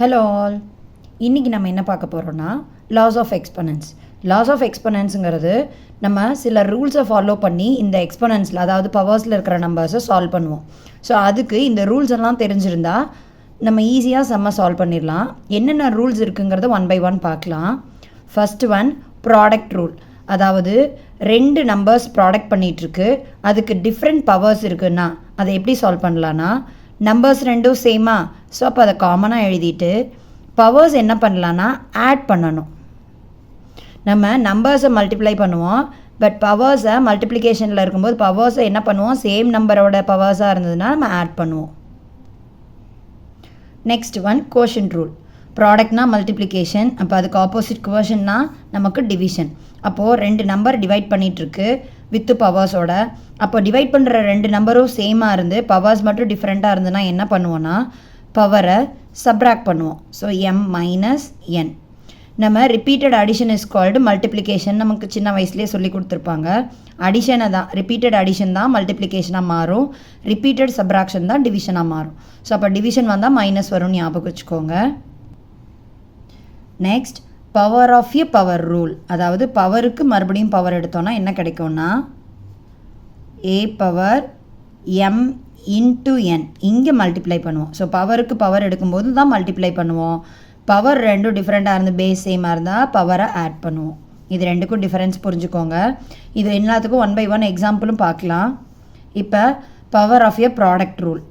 Hello all, இன்றைக்கி நம்ம என்ன பார்க்க போகிறோன்னா லாஸ் ஆஃப் எக்ஸ்பொனன்ஸ். லாஸ் ஆஃப் எக்ஸ்பொனன்ஸுங்கிறது நம்ம சில ரூல்ஸை ஃபாலோ பண்ணி இந்த எக்ஸ்பொனன்ஸில், அதாவது பவர்ஸில் இருக்கிற நம்பர்ஸை சால்வ் பண்ணுவோம். ஸோ அதுக்கு இந்த ரூல்ஸ் எல்லாம் தெரிஞ்சிருந்தா நம்ம ஈஸியாக செம்ம சால்வ் பண்ணிடலாம். என்னென்ன ரூல்ஸ் இருக்குங்கிறத ஒன் பை ஒன் பார்க்கலாம். First one, product rule. அதாவது ரெண்டு நம்பர்ஸ் ப்ராடக்ட் பண்ணிகிட்ருக்கு, அதுக்கு டிஃப்ரெண்ட் பவர்ஸ் இருக்குன்னா அதை எப்படி சால்வ் பண்ணலான்னா, நம்பர்ஸ் ரெண்டும் சேமா, ஸோ அப்போ அதை காமனாக எழுதிட்டு பவர்ஸ் என்ன பண்ணலான்னா ஆட் பண்ணணும். நம்ம நம்பர்ஸை மல்டிப்ளை பண்ணுவோம், பட் பவர்ஸை மல்டிப்ளிகேஷனில் இருக்கும்போது பவர்ஸை என்ன பண்ணுவோம், சேம் நம்பரோட பவர்ஸாக இருந்ததுன்னா நம்ம ஆட் பண்ணுவோம். Next one, quotient rule. ப்ராடக்ட்னா மல்டிப்ளிகேஷன், அப்போ அதுக்கு ஆப்போசிட் கோஷன்னா நமக்கு டிவிஷன். அப்போது ரெண்டு நம்பர் டிவைட் பண்ணிகிட்ருக்கு வித்து பவர்ஸோட, அப்போ டிவைட் பண்ணுற ரெண்டு நம்பரும் சேமாக இருந்து பவர்ஸ் மட்டும் டிஃப்ரெண்ட்டாக இருந்ததுன்னா என்ன பண்ணுவோன்னா பவரை சப்ராக்ட் பண்ணுவோம். So M minus n. நம்ம repeated addition is called multiplication. நமக்கு சின்ன வயசுலேயே சொல்லி கொடுத்துருப்பாங்க. அடிஷனை தான், ரிப்பீட்டட் அடிஷன் தான் மல்டிப்ளிகேஷனாக மாறும், ரிப்பீட்டட் சப்ராக்ஷன் தான் டிவிஷனாக மாறும். ஸோ அப்போ டிவிஷன் வந்தால் மைனஸ் வரும், ஞாபகம் வச்சுக்கோங்க. Next, power of a power rule. அதாவது பவருக்கு மறுபடியும் பவர் எடுத்தோன்னா என்ன கிடைக்கும்னா A power M into N. இங்கே மல்டிப்ளை பண்ணுவோம். ஸோ பவருக்கு பவர் எடுக்கும்போது தான் மல்டிப்ளை பண்ணுவோம். பவர் ரெண்டும் டிஃப்ரெண்ட்டாக இருந்து பேஸ் சேமாக இருந்தால் பவரை ஆட் பண்ணுவோம். இது ரெண்டுக்கும் டிஃப்ரென்ஸ் புரிஞ்சுக்கோங்க. இது எல்லாத்துக்கும் ஒன் பை ஒன் எக்ஸாம்பிளும் பார்க்கலாம். இப்போ power of a product rule.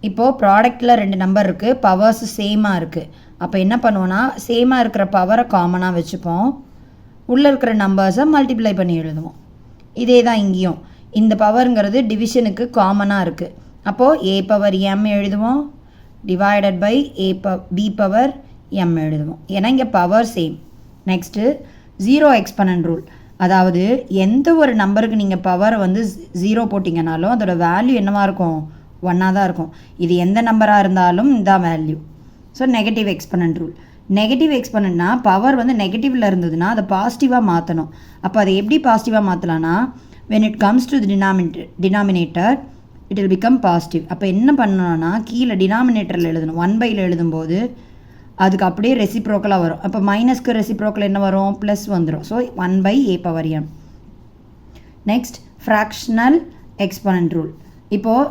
இப்போது ப்ராடக்டில் ரெண்டு நம்பர் இருக்குது, பவர்ஸ் சேமாக இருக்குது. அப்போ என்ன பண்ணுவோன்னா சேமாக இருக்கிற பவரை காமனாக வச்சுப்போம், உள்ளே இருக்கிற நம்பர்ஸை மல்டிப்ளை பண்ணி எழுதுவோம். இதே தான் இங்கேயும். இந்த பவருங்கிறது டிவிஷனுக்கு காமனாக இருக்குது. அப்போது ஏ பவர் எம் எழுதுவோம், divided by B power M எழுதுவோம். ஏன்னா இங்கே power same. Next, zero exponent rule. அதாவது எந்த ஒரு நம்பருக்கு நீங்கள் பவரை வந்து ஜீரோ போட்டிங்கனாலும் அதோட வேல்யூ என்னவாக இருக்கும், ஒன்னாக தான் இருக்கும். இது எந்த நம்பராக இருந்தாலும் இதான் value. So negative exponent rule. Negative எக்ஸ்பனன்ட்னா பவர் வந்து நெகட்டிவில் இருந்ததுன்னா அதை பாசிட்டிவாக மாற்றணும். அப்போ அதை எப்படி பாசிட்டிவாக மாற்றலான்னா, when it comes to the denominator it will become positive. அப்போ என்ன பண்ணணும்னா கீழே டினாமினேட்டரில் எழுதணும், 1/ல எழுதும்போது அதுக்கு அப்படியே ரெசிப்ரோக்கலாக வரும். அப்போ மைனஸ்க்கு ரெசிப்ரோக்கல் என்ன வரும், ப்ளஸ் வந்துடும். So 1/a power m. Next, fractional exponent rule. இப்போது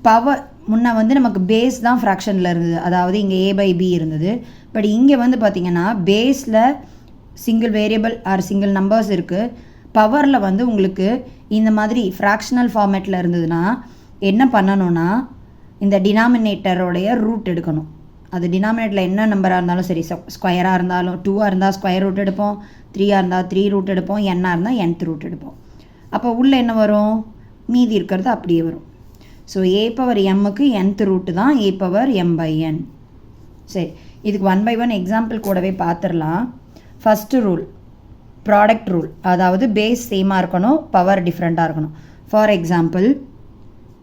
பவர் முன்னே வந்து நமக்கு பேஸ் தான் ஃப்ராக்ஷனில் இருந்தது, அதாவது இங்கே a/b இருந்தது. பட் இங்கே வந்து பார்த்திங்கன்னா பேஸில் single variable or single numbers இருக்குது, பவரில் வந்து உங்களுக்கு இந்த மாதிரி ஃப்ராக்ஷனல் ஃபார்மேட்டில் இருந்ததுன்னா என்ன பண்ணணும்னா இந்த டினாமினேட்டரோடைய ரூட் எடுக்கணும். அது டினாமினேட்டரில் என்ன நம்பராக இருந்தாலும் சரி, ஸ்கொயராக இருந்தாலும் 2ஆக இருந்தால் ஸ்கொயர் ரூட் எடுப்போம், 3ஆக இருந்தால் 3 ரூட் எடுப்போம், n-ஆக இருந்தால் nth ரூட் எடுப்போம். அப்போ உள்ளே என்ன வரும், மீதி இருக்கிறது அப்படியே வரும். So a power எம்முக்கு nth route தான் ஏ பவர் m/n. சரி, இதுக்கு ஒன் பை ஒன் எக்ஸாம்பிள் கூடவே பார்த்துடலாம். First rule, product rule. அதாவது பேஸ் சேமாக இருக்கணும், பவர் டிஃப்ரெண்ட்டாக இருக்கணும். ஃபார் எக்ஸாம்பிள்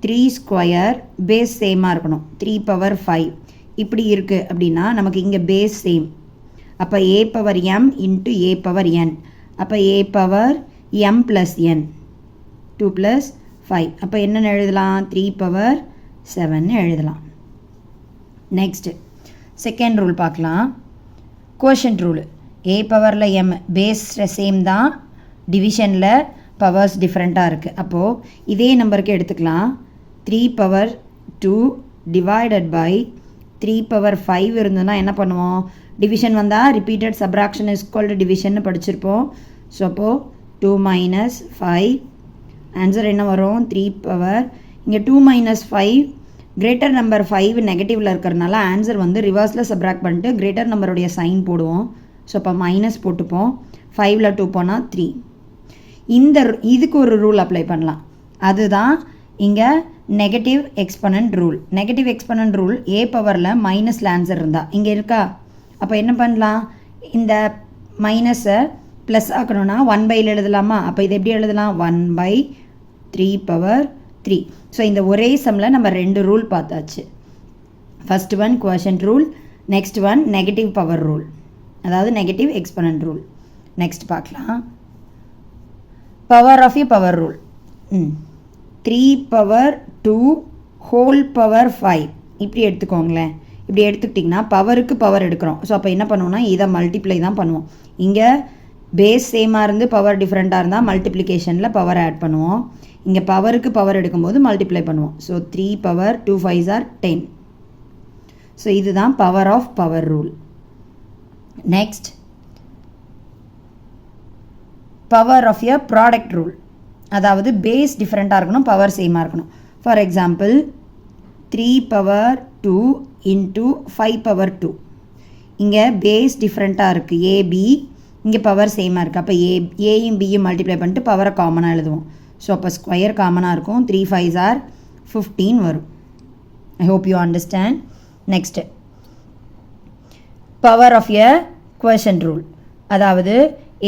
3 ஸ்கொயர் பேஸ் சேமாக இருக்கணும், 3 பவர் 5 இப்படி இருக்குது அப்படின்னா நமக்கு இங்கே பேஸ் சேம். அப்போ ஏ power M into a power n. அப்போ ஏ பவர் எம் ப்ளஸ் என், 2 + 5. அப்போ என்னென்னு எழுதலாம், 3 பவர் 7 எழுதலாம். நெக்ஸ்ட்டு செகண்ட் ரூல் பார்க்கலாம், கோஷன்ட் ரூல். ஏ பவரில் எம் பேஸ் சேம் தான், டிவிஷனில் பவர்ஸ் டிஃப்ரெண்ட்டாக இருக்குது. அப்போது இதே நம்பருக்கு எடுத்துக்கலாம், 3 பவர் 2 டிவைடட் பை 3 பவர் 5 இருந்ததுன்னா என்ன பண்ணுவோம், டிவிஷன் வந்தால் repeated subtraction is equal to division படிச்சிருப்போம். ஸோ அப்போது 2 - 5 ஆன்சர் என்ன வரும், 3 பவர். இங்கே 2 - 5 கிரேட்டர் நம்பர் 5 நெகட்டிவில் இருக்கிறதுனால ஆன்சர் வந்து ரிவர்ஸில் சப்ராக்ட் பண்ணிட்டு கிரேட்டர் நம்பருடைய சைன் போடுவோம். ஸோ அப்போ மைனஸ் போட்டுப்போம், 5ல் 2 போனால் 3. இதுக்கு ஒரு ரூல் அப்ளை பண்ணலாம், அதுதான் இங்கே negative exponent rule. Negative exponent rule a பவரில் மைனஸில் ஆன்சர் இருந்தால் இங்கே இருக்கா, அப்போ என்ன பண்ணலாம், இந்த மைனஸை ப்ளஸ் ஆக்கணும்னா 1/ல எழுதலாமா. அப்போ இது எப்படி எழுதலாம், 1/3 பவர் 3. ஸோ இந்த ஒரே சம்மில் நம்ம ரெண்டு ரூல் பார்த்தாச்சு. First one quotient rule, next one negative power rule, அதாவது நெகட்டிவ் எக்ஸ்பனன்ட் ரூல். நெக்ஸ்ட் பார்க்கலாம், power of a power rule. 3 power 2 whole power 5 இப்படி எடுத்துக்கோங்களேன். இப்படி எடுத்துக்கிட்டிங்கன்னா பவருக்கு பவர் எடுக்கிறோம். ஸோ அப்போ என்ன பண்ணுவோம்னா இதை மல்டிப்ளை தான் பண்ணுவோம். இங்கே பேஸ் சேமாக இருந்து பவர் டிஃப்ரெண்ட்டாக இருந்தால் மல்டிப்ளிகேஷனில் பவர் ஆட் பண்ணுவோம். இங்கே பவருக்கு பவர் எடுக்கும்போது மல்டிப்ளை பண்ணுவோம். So 3 power 2 5s are 10. So இதுதான் power of power rule. Next power of a product rule. அதாவது பேஸ் டிஃப்ரெண்ட்டாக இருக்கணும், பவர் சேமாக இருக்கணும். For example 3 power 2 into 5 power 2. இங்கே பேஸ் டிஃப்ரெண்ட்டாக இருக்குது ஏபி, இங்கே பவர் சேமாக இருக்குது. அப்போ ஏயும் பியும் மல்டிப்ளை பண்ணிட்டு பவரை காமனாக எழுதுவோம். ஸோ அப்போ ஸ்கொயர் காமனாக இருக்கும். 3 5s are 15 வரும். I hope you understand. Next power of a quotient rule. அதாவது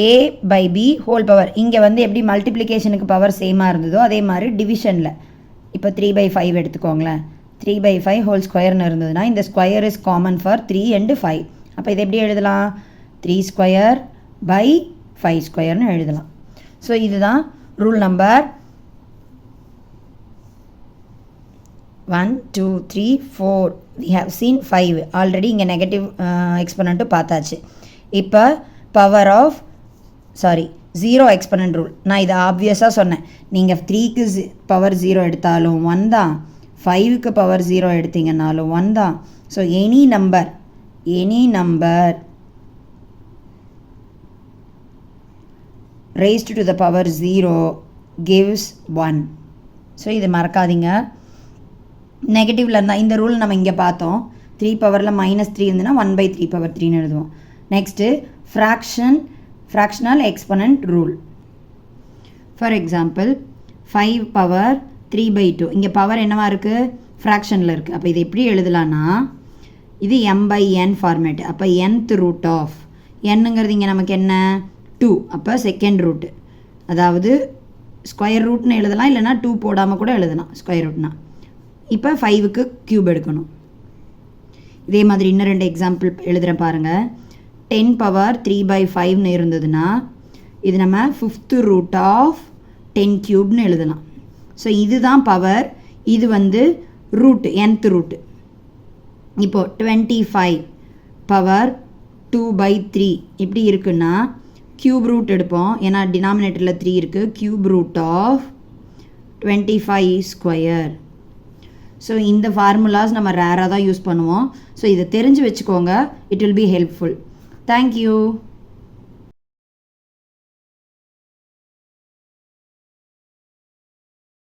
a by b whole power. இங்கே வந்து எப்படி மல்டிப்ளிகேஷனுக்கு பவர் சேமாக இருந்ததோ அதே மாதிரி டிவிஷனில் இப்போ 3/5 எடுத்துக்கோங்களேன். 3/5 ஹோல் ஸ்கொயர்னு இருந்ததுன்னா இந்த square is common for 3 and 5. அப்போ இது எப்படி எழுதலாம்? 3 ஸ்கொயர் பை 5 ஸ்கொயர்னு எழுதலாம். ஸோ இதுதான் rule number 1 2 3 4. we have seen 5 already. இங்கே நெகட்டிவ் எக்ஸ்பனண்ட்டும் பார்த்தாச்சு. இப்போ power of zero exponent rule. நான் இதை ஆப்வியஸாக சொன்னேன். நீங்கள் 3க்கு பவர் 0 எடுத்தாலும் 1 தான், 5க்கு பவர் 0 எடுத்தீங்கன்னாலும் 1 தான். So any number raised to the power 0 gives 1. So இது மறக்காதீங்க. நெகட்டிவில் இருந்தால் இந்த ரூல் நம்ம இங்கே பார்த்தோம். 3 பவரில் -3 இருந்துன்னா 1/3 பவர் 3ன்னு எழுதுவோம். Next fractional exponent rule. For example 5 power 3/2. இங்கே பவர் என்னவா இருக்குது? ஃப்ராக்ஷனில் இருக்குது. அப்போ இது எப்படி எழுதலான்னா இது m/n ஃபார்மேட். அப்போ nth ரூட் ஆஃப் என்னங்கிறது இங்கே நமக்கு என்ன 2. அப்போ செகண்ட் ரூட்டு, அதாவது ஸ்கொயர் ரூட்னு எழுதலாம், இல்லைனா 2 போடாமல் கூட எழுதலாம் ஸ்கொயர் ரூட்னா. இப்போ 5க்கு க்யூப் எடுக்கணும். இதே மாதிரி இன்னும் 2 எக்ஸாம்பிள் எழுதுகிறேன் பாருங்கள். 10 பவர் 3/5ன்னு இருந்ததுன்னா இது நம்ம 5th ரூட் ஆஃப் 10 க்யூப்னு எழுதலாம். ஸோ இதுதான் பவர், இது வந்து ரூட்டு nth ரூட்டு. இப்போது 25 பவர் 2/3 இப்படி இருக்குன்னா க்யூப் ரூட் எடுப்போம். ஏன்னா டினாமினேட்டரில் 3 இருக்குது. Cube root of 25 square. So இந்த ஃபார்முலாஸ் நம்ம ரேராக தான் யூஸ் பண்ணுவோம். ஸோ இதை தெரிஞ்சு வச்சுக்கோங்க. It will be helpful. Thank you.